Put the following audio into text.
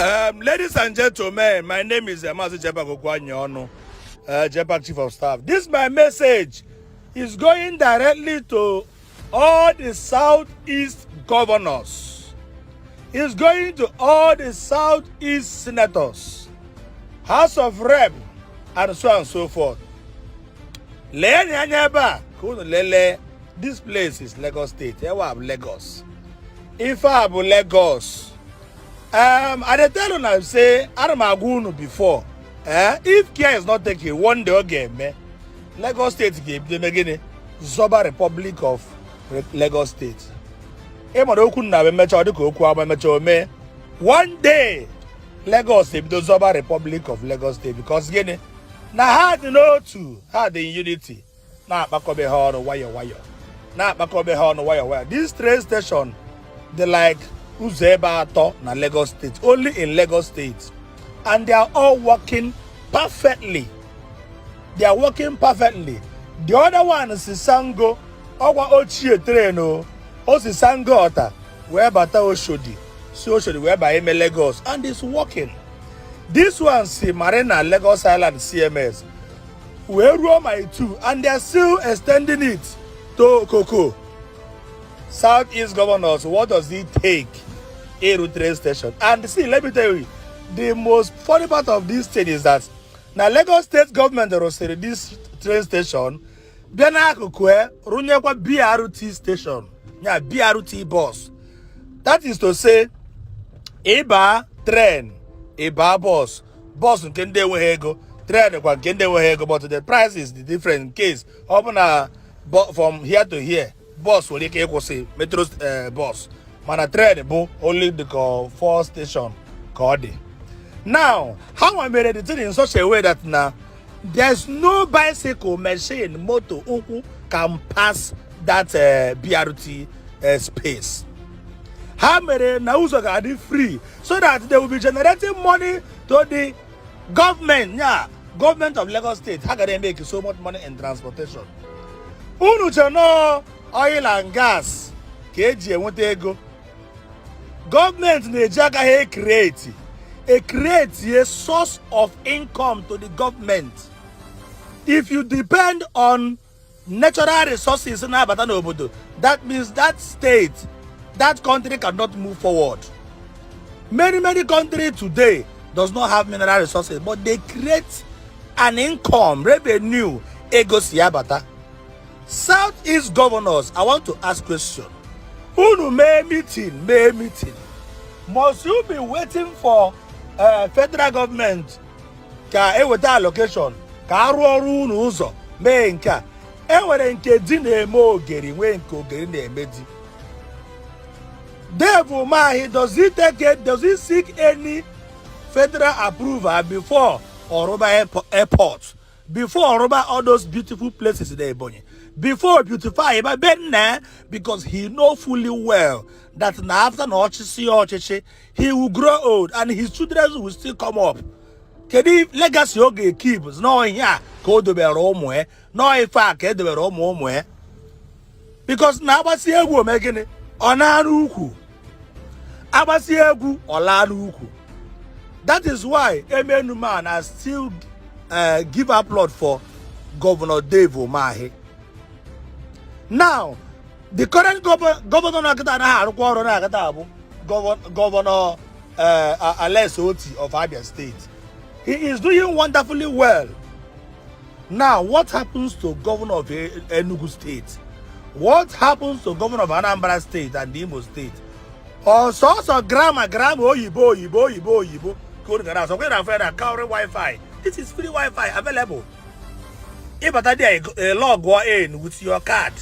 Ladies and gentlemen, my name is Mazi Jepak Chief of Staff. This my message is going directly to all the Southeast governors. It's going to all the Southeast senators, House of Rep, and so on and so forth. This place is Lagos State. Here we have Lagos. If I have Lagos, I tell you now, say, Aramagunu before. If care is not taken, one day again, Lagos State game, the beginning, Zoba Republic of Lagos State. One day, Lagos State, the Zoba Republic of Lagos State, because again, now hard to know to had the unity. Now, Bakobe Horn, wire. Now, Bakobe Horn, wire. This train station, they like Uzeba na Lagos State, only in Lagos State, and they are all working perfectly. They are working perfectly. The other one is Sango, Owa Ochie Treno, Osi Sango Ota, where Bata Oshodi, so Oshodi, where by Lagos, and it's working. This one, see Marina, Lagos Island CMS, where Roma 2, and they are still extending it to Koko. Southeast governors, what does it take? A train station. And see, let me tell you, the most funny part of this state is that now Lagos State government rostered this train station. Bena kukwe runyekwa BRT station. Yeah, BRT bus. That is to say, Eba train, Eba bus, bus nkende wehego, train kwa nkende wehego, but the price is the different case. Open from here to here, bus will equal say metro bus. Man, train only the 4 station called. Now, how I made it in such a way that now there's no bicycle, machine, motor, can pass that BRT space. How many now are free so that they will be generating money to the government? Yeah, government of Lagos State. How can they make so much money in transportation? Unuchano oil and gas. KG won't go. Government Nigeria create a source of income to the government. If you depend on natural resources in Abatanobodo, that means that state, that country cannot move forward. Many countries today does not have mineral resources, but they create an income, revenue, ego siabata. Southeast governors, I want to ask question. Unu may meeting. Must you be waiting for federal government ka eweta allocation ka arụ ọrụ unu ụzọ mee nke a enwere nke di na-eme ogeri nwee nke ogeri na-eme di? Dave Umahi, does he seek any federal approval before Oroba Airport, before Oroba all those beautiful places in Ebonyi, before beautify Ibaben, because he know fully well that now after he will grow old and his children will still come up. Can he legacy okay keep no here go to be Romo, no if I can do Romo, because now I see a woman making it on Aruku. Abasiegu Olaruku. That is why Emenuman has still give upload for Governor Dave Umahi. Now, the current governor Governor Alex Oti of Abia State, he is doing wonderfully well. Now, what happens to Governor of Enugu State? What happens to Governor of Anambra State and Imo State? Or source of grammar, Oyibo. Go to the house. We're afraid of Wi-Fi. This is free Wi-Fi available. If I a log go in with your card.